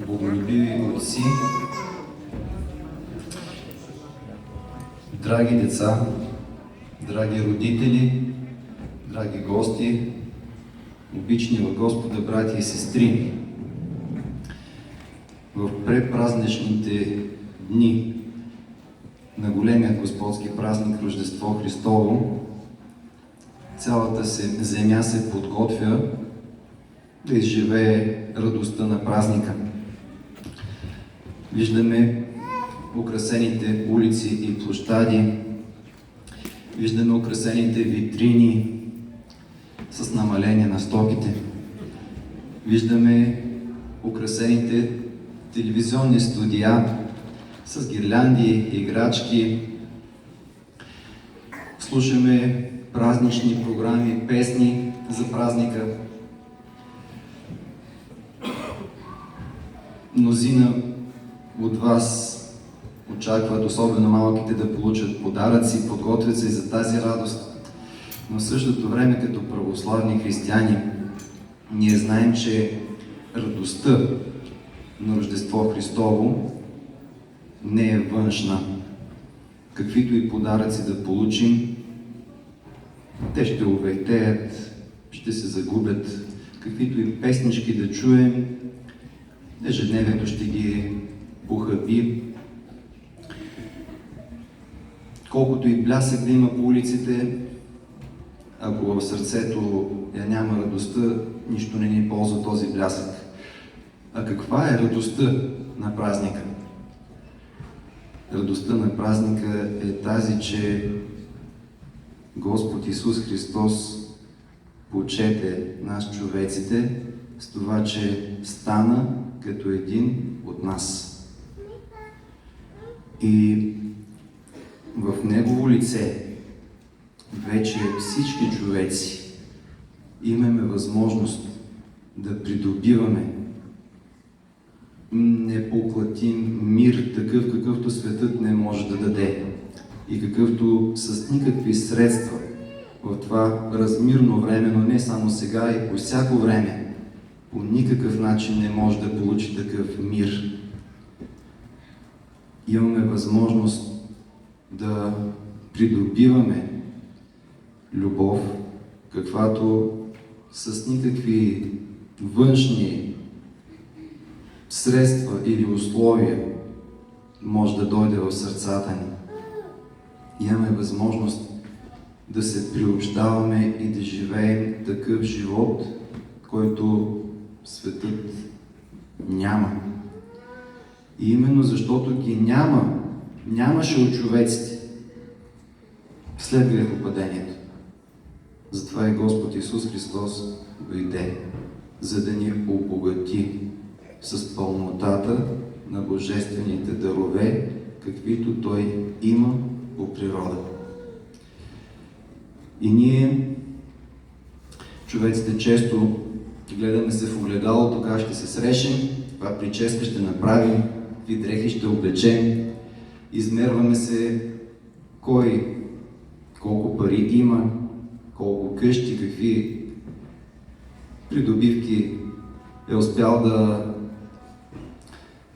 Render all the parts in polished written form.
Боголюбиви отци, драги деца, драги родители, драги гости, обични в Господа братя и сестри, в предпразничните дни на големия Господски празник Рождество Христово, цялата земя се подготвя да изживее радостта на празника. Виждаме украсените улици и площади, виждаме украсените витрини с намаление на стоките, виждаме украсените телевизионни студия с гирлянди, играчки, слушаме празнични програми, песни за празника. Мнозина от вас очакват, особено малките, да получат подаръци, подготвят се за тази радост. Но в същото време, като православни християни, ние знаем, че радостта на Рождество Христово не е външна. Каквито и подаръци да получим, те ще увейтеят, ще се загубят. Каквито и песнички да чуем, ежедневието ще ги похаби. Колкото и блясък да има по улиците, ако в сърцето я няма радостта, нищо не ни ползва този блясък. А каква е радостта на празника? Радостта на празника е тази, че Господ Исус Христос почете нас, човеците, с това, че стана като един от нас. И в Негово лице вече всички човеци имаме възможност да придобиваме непоклатим мир, такъв какъвто светът не може да даде и какъвто с никакви средства в това размирно време, но не само сега и по всяко време, по никакъв начин не може да получи такъв мир. Имаме възможност да придобиваме любов, каквато с никакви външни средства или условия може да дойде в сърцата ни. Имаме възможност да се приобщаваме и да живеем такъв живот, който светът няма. И именно защото ги нямаше от човеците след грехопадението. Затова и Господ Исус Христос дойде, за да ни обогати с пълнотата на божествените дарове, каквито Той има по природа. И ние, човеците, често гледаме се в огледалото, как ще се срещем, каква прическа ще направим, какви дрехи ще облечем, измерваме се кой колко пари има, колко къщи, какви придобивки е успял да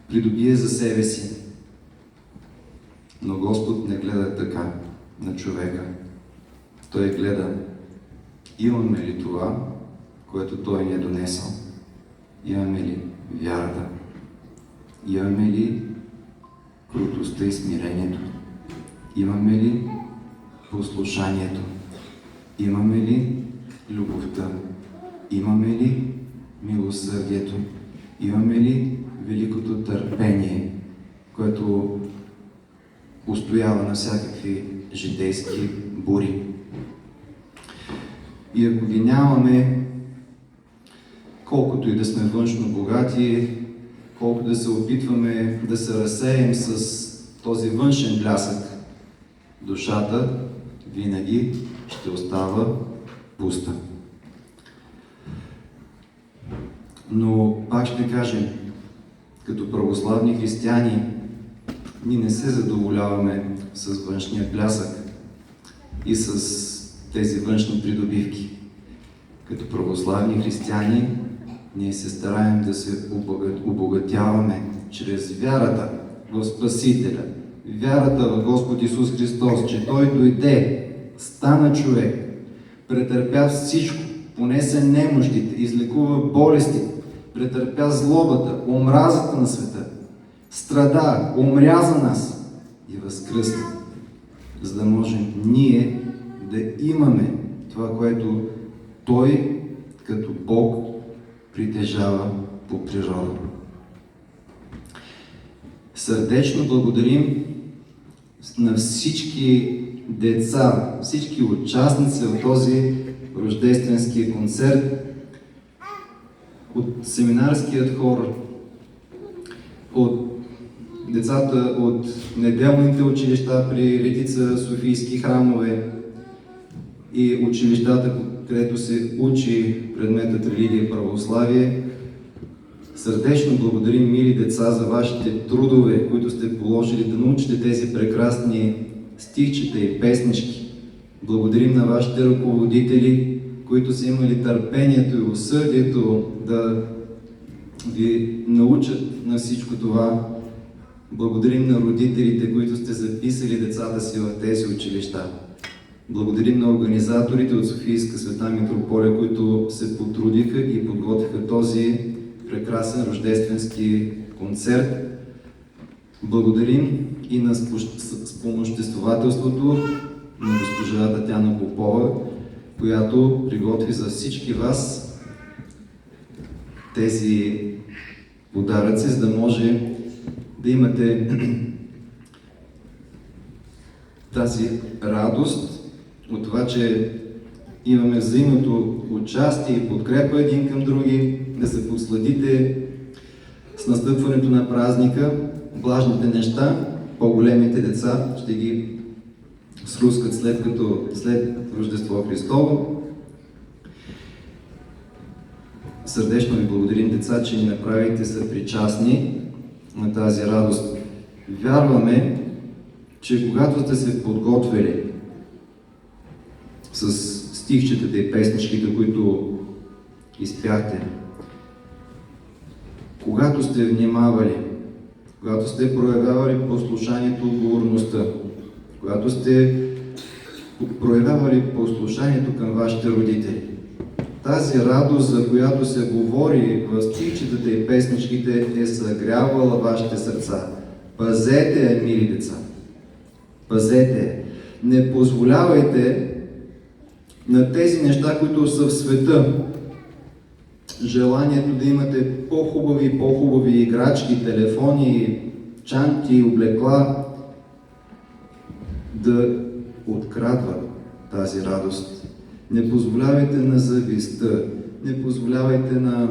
придобие за себе си. Но Господ не гледа така на човека. Той гледа, имаме ли това, което Той ни е донесъл? Имаме ли вярата? Имаме ли крутостта и смирението? Имаме ли послушанието? Имаме ли любовта? Имаме ли милосърдието? Имаме ли великото търпение, което устоява на всякакви житейски бури? И ако ги нямаме, колкото и да сме външно богати, колкото да се опитваме да се разсеем с този външен блясък, душата винаги ще остава пуста. Но пак ще кажем, като православни християни, ние не се задоволяваме с външния блясък и с тези външни придобивки. Като православни християни, Ние се стараем да се обогатяваме чрез вярата в Спасителя, вярата в Господ Исус Христос, че Той дойде, стана човек, претърпя всичко, понесе немощите, излекува болести, претърпя злобата, омразата на света, страда, умря за нас и възкръсна, за да можем ние да имаме това, което Той като Бог притежава по природа. Сърдечно благодарим на всички деца, всички участници в този рождественски концерт, от семинарският хор, от децата от неделните училища при редица софийски храмове и училищата, където се учи предметът религия и православие. Сърдечно благодарим, мили деца, за вашите трудове, които сте положили да научите тези прекрасни стихчета и песнички. Благодарим на вашите ръководители, които са имали търпението и усърдието да ви научат на всичко това. Благодарим на родителите, които сте записали децата си в тези училища. Благодарим на организаторите от Софийска Света Митрополия, които се потрудиха и подготвиха този прекрасен рождественски концерт. Благодарим и на спомоществователството на госпожа Татяна Попова, която приготви за всички вас тези подаръци, за да може да имате тази радост от това, че имаме взаимното участие и подкрепа един към други, да се подсладите с настъпването на празника, влажните неща, по-големите деца ще ги срускат след Рождество Христово. Сърдечно ви благодарим, деца, че ни направите съпричастни на тази радост. Вярваме, че когато сте се подготвили с стихчетата и песничките, които изпяхте, когато сте внимавали, когато сте проявявали послушанието, отговорността, когато сте проявявали послушанието към вашите родители, тази радост, за която се говори в стихчетата и песничките, е съгрявала вашите сърца. Пазете я, мили деца. Пазете я. Не позволявайте на тези неща, които са в света, желанието да имате по-хубави играчки, телефони, чанти, облекла, да открадва тази радост. Не позволявайте на завистта, не позволявайте на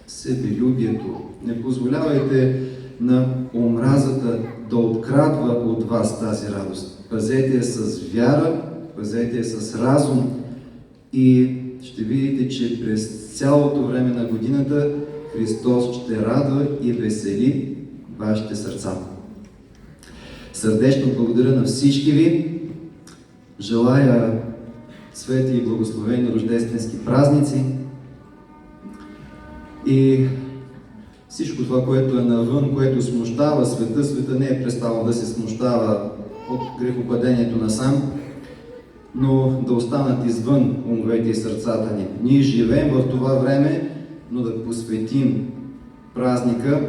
себелюбието, не позволявайте на омразата да открадва от вас тази радост. Пазете я с вяра, пазете я с разум и ще видите, че през цялото време на годината Христос ще радва и весели вашите сърца. Сърдечно благодаря на всички ви. Желая светли и благословени рождественски празници и всичко това, което е навън, което смущава света. Света не е преставал да се смущава от грехопадението насам, но да останат извън умовете и сърцата ни. Ние живеем в това време, но да посветим празника,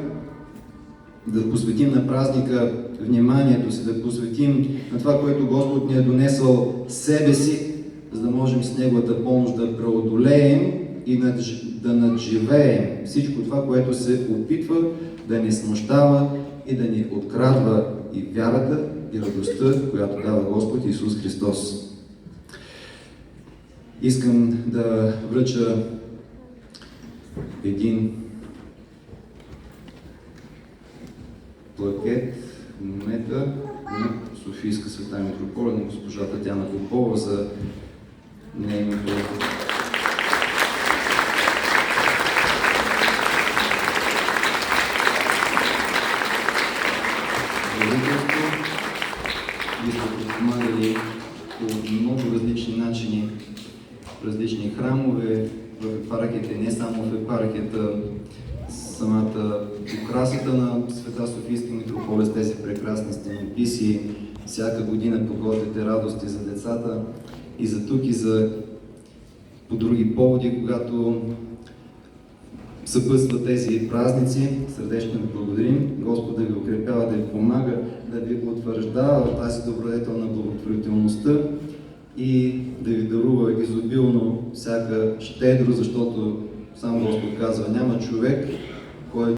да посветим на празника вниманието си, да посветим на това, което Господ ни е донесъл себе си, за да можем с Неговата помощ да преодолеем и да надживеем всичко това, което се опитва да ни смущава и да ни открадва и вярата, и радостта, която дава Господ Исус Христос. Искам да връча един плакет в момента на Софийска Света Митрополия, на госпожа Татяна Попова за нейното правителство. Вие сте подпомагали по много различни начини, в различни храмове, в епархията и не само в епархията, самата украсата на Света Софийска митрополия, тези прекрасни стенописи. Всяка година подготвяте радости за децата и за тук, и за по други поводи, когато съпътстват тези празници. Сърдечно ви благодарим. Господ да ви укрепява, да ви помага, да ви утвърждава в тази добродетел на благотворителността и да ви дарува изобилно всяка щедро, защото сам Господ казва, няма човек,